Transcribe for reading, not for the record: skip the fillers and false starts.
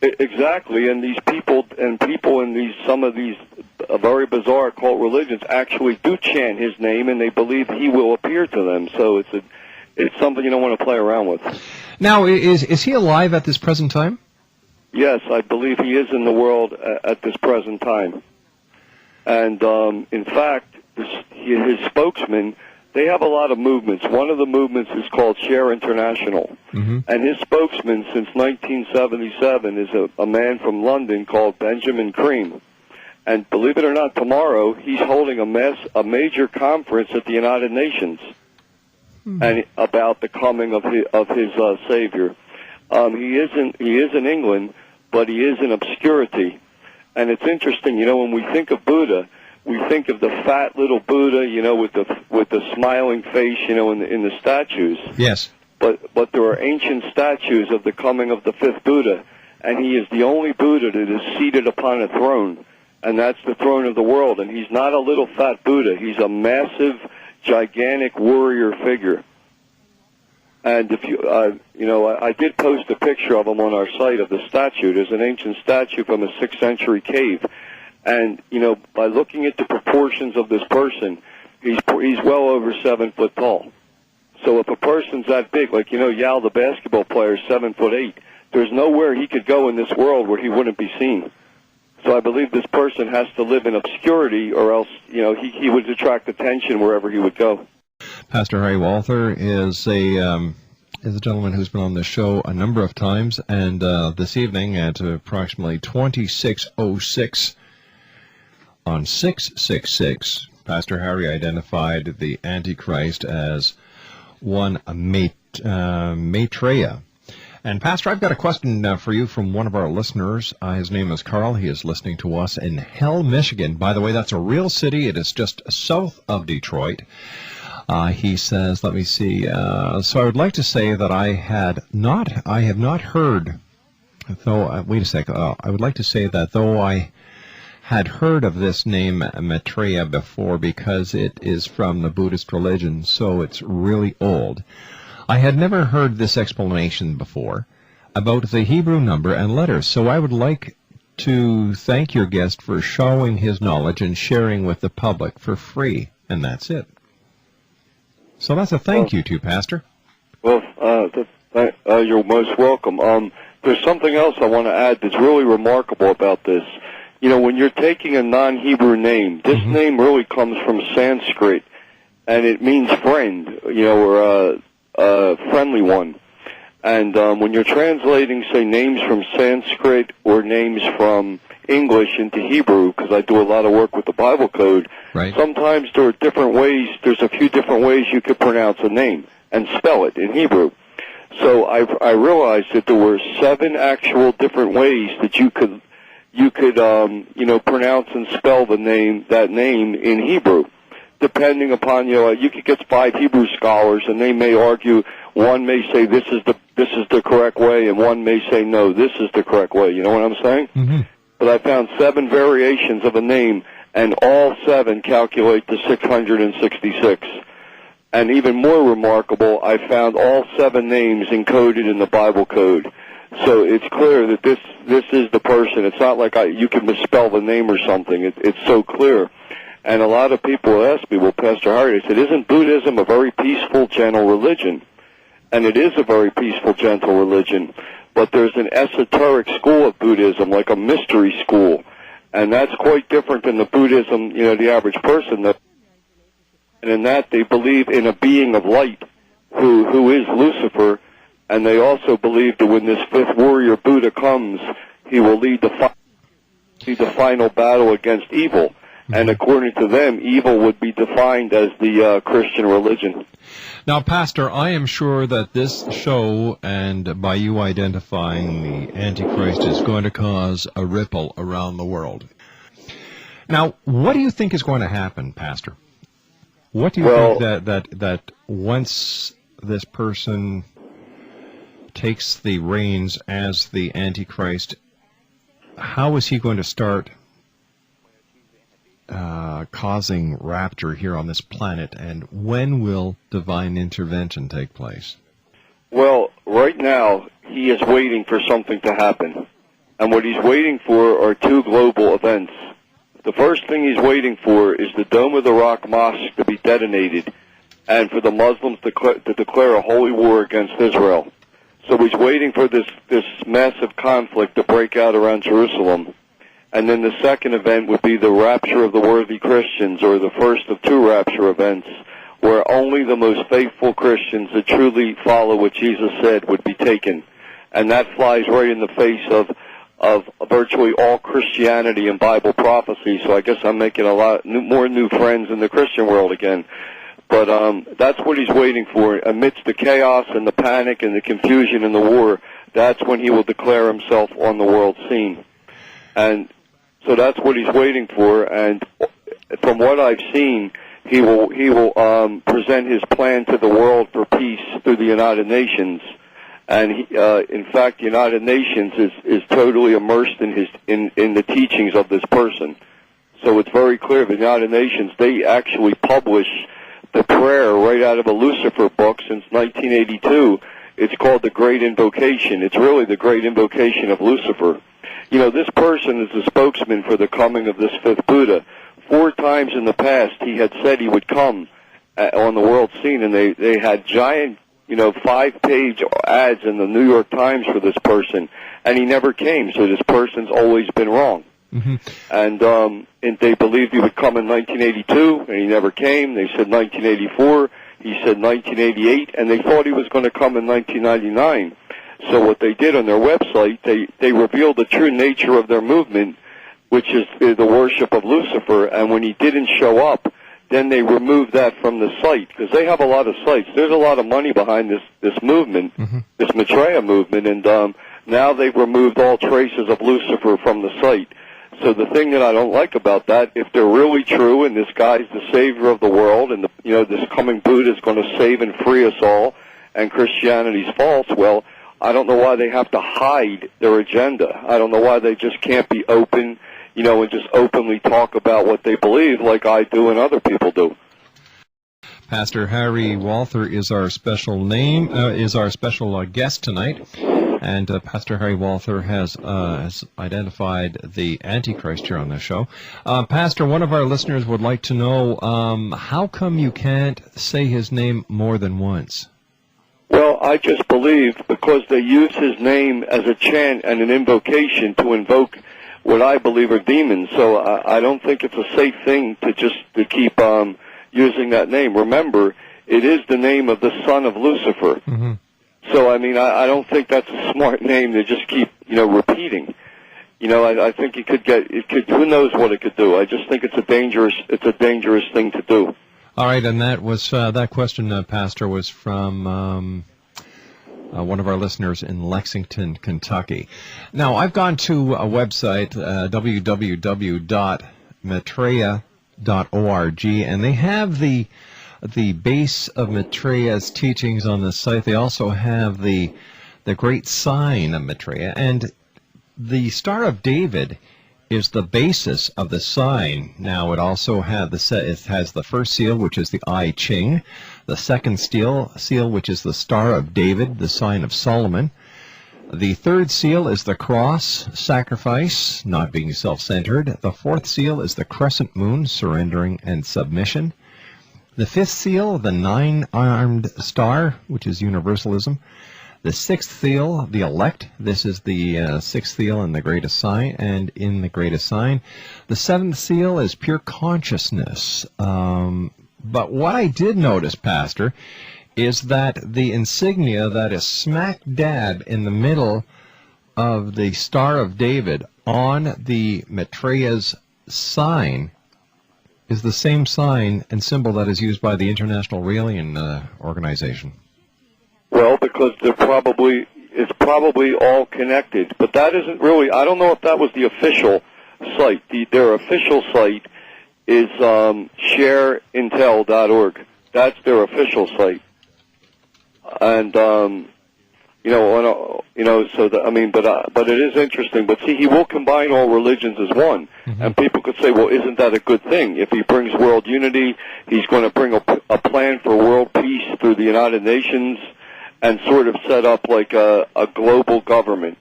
Exactly, and these people in these some of these very bizarre occult religions actually do chant his name, and they believe he will appear to them. So it's something you don't want to play around with. Now, is he alive at this present time? Yes, I believe he is in the world at this present time. And in fact, his spokesman, they have a lot of movements. One of the movements is called Share International. Mm-hmm. And his spokesman since 1977 is a man from London called Benjamin Cream. And believe it or not, tomorrow he's holding a major conference at the United Nations and about the coming of his Savior. He is in England, but he is in obscurity. And it's interesting, when we think of Buddha, we think of the fat little Buddha, with the smiling face, in the statues. Yes. But there are ancient statues of the coming of the fifth Buddha, and he is the only Buddha that is seated upon a throne, and that's the throne of the world. And he's not a little fat Buddha; he's a massive, gigantic warrior figure. And if I did post a picture of him on our site of the statue. There's an ancient statue from a 6th century cave. And, by looking at the proportions of this person, he's well over 7 foot tall. So if a person's that big, like, Yao, the basketball player, is 7'8", there's nowhere he could go in this world where he wouldn't be seen. So I believe this person has to live in obscurity, or else, he would attract attention wherever he would go. Pastor Harry Walther is a gentleman who's been on the show a number of times, and this evening at approximately 26:06 on 666, Pastor Harry identified the Antichrist as one MAITREYA. And Pastor, I've got a question for you from one of our listeners. His name is Carl. He is listening to us in Hell, Michigan. By the way, that's a real city. It is just south of Detroit. He says, let me see, so I would like to say that I have not heard, though, wait a sec, I would like to say that though I had heard of this name MAITREYA before because it is from the Buddhist religion, so it's really old. I had never heard this explanation before about the Hebrew number and letters, so I would like to thank your guest for showing his knowledge and sharing with the public for free, and that's it. So that's a thank you to Pastor. Well, you're most welcome. There's something else I want to add that's really remarkable about this. When you're taking a non-Hebrew name, this name really comes from Sanskrit, and it means friend, or a friendly one. And when you're translating, say, names from Sanskrit or names from English into Hebrew, because I do a lot of work with the Bible code, right. Sometimes there are different ways, there's a few different ways you could pronounce a name and spell it in Hebrew. So I realized that there were 7 actual different ways that you could pronounce and spell that name in Hebrew, depending upon, you could get 5 Hebrew scholars, and they may argue. One may say this is the correct way, and one may say no, this is the correct way. You know what I'm saying? Mm-hmm. But I found 7 variations of a name, and all 7 calculate to 666. And even more remarkable, I found all 7 names encoded in the Bible code. So it's clear that this is the person. It's not like you can misspell the name or something. It's so clear. And a lot of people ask me, well, Pastor Harry, they said, isn't Buddhism a very peaceful, gentle religion? And it is a very peaceful, gentle religion. But there's an esoteric school of Buddhism, like a mystery school. And that's quite different than the Buddhism, the average person. And in that, they believe in a being of light who is Lucifer. And they also believe that when this 5th warrior Buddha comes, he will lead the final battle against evil. And according to them, evil would be defined as the Christian religion. Now, Pastor, I am sure that this show, and by you identifying the Antichrist, is going to cause a ripple around the world. Now, what do you think is going to happen, Pastor? What do you think that once this person takes the reins as the Antichrist, how is he going to start causing rapture here on this planet, and when will divine intervention take place? Well, right now, he is waiting for something to happen. And what he's waiting for are two global events. The first thing he's waiting for is the Dome of the Rock Mosque to be detonated and for the Muslims to declare a holy war against Israel. So he's waiting for this massive conflict to break out around Jerusalem. And then the second event would be the rapture of the worthy Christians, or the first of two rapture events, where only the most faithful Christians that truly follow what Jesus said would be taken. And that flies right in the face of virtually all Christianity and Bible prophecy, so I guess I'm making a lot more new friends in the Christian world again. But that's what he's waiting for. Amidst the chaos and the panic and the confusion and the war, that's when he will declare himself on the world scene. And so that's what he's waiting for, and from what I've seen, he will present his plan to the world for peace through the United Nations. And in fact, the United Nations is totally immersed in the teachings of this person. So it's very clear the United Nations, they actually publish the prayer right out of a Lucifer book since 1982. It's called the Great Invocation. It's really the Great Invocation of Lucifer. You know, this person is the spokesman for the coming of this fifth Buddha. 4 times in the past he had said he would come on the world scene, and they had giant, 5-page ads in the New York Times for this person, and he never came, so this person's always been wrong. Mm-hmm. And they believed he would come in 1982, and he never came. They said 1984. He said 1988, and they thought he was going to come in 1999. So what they did on their website, they revealed the true nature of their movement, which is the worship of Lucifer, and when he didn't show up, then they removed that from the site, because they have a lot of sites. There's a lot of money behind this movement, mm-hmm. this MAITREYA movement, and now they've removed all traces of Lucifer from the site. So the thing that I don't like about that, if they're really true, and this guy's the savior of the world, and this coming Buddha is going to save and free us all, and Christianity's false, well, I don't know why they have to hide their agenda. I don't know why they just can't be open, and just openly talk about what they believe like I do and other people do. Pastor Harry Walther is our special guest tonight, and Pastor Harry Walther has identified the Antichrist here on the show. Pastor, one of our listeners would like to know, how come you can't say his name more than once? Well, I just believe because they use his name as a chant and an invocation to invoke what I believe are demons. So I don't think it's a safe thing to keep using that name. Remember, it is the name of the son of Lucifer. Mm-hmm. So I mean, I don't think that's a smart name to just keep repeating. I think it could. Who knows what it could do? I just think it's a dangerous thing to do. All right, and that was that question, Pastor, was from one of our listeners in Lexington, Kentucky. Now, I've gone to a website, www.maitreya.org, and they have the base of Maitreya's teachings on the site. They also have the great sign of Maitreya, and the Star of David is the basis of the sign. Now, it also has the first seal, which is the I Ching, the second seal, which is the Star of David, the sign of Solomon. The third seal is the cross, sacrifice, not being self-centered. The fourth seal is the crescent moon, surrendering and submission. The fifth seal, the 9-armed star, which is universalism. The sixth seal, the elect. This is the sixth seal in the greatest sign, and in the greatest sign. The seventh seal is pure consciousness. But what I did notice, Pastor, is that the insignia that is smack dab in the middle of the Star of David on the Maitreya's sign is the same sign and symbol that is used by the International Raelian Organization. Well, because it's probably all connected, but that isn't really. I don't know if that was the official site. Their official site is shareintel.org. That's their official site, and but it is interesting. But see, he will combine all religions as one, mm-hmm. and people could say, well, isn't that a good thing? If he brings world unity, he's going to bring a plan for world peace through the United Nations, and sort of set up like a global government.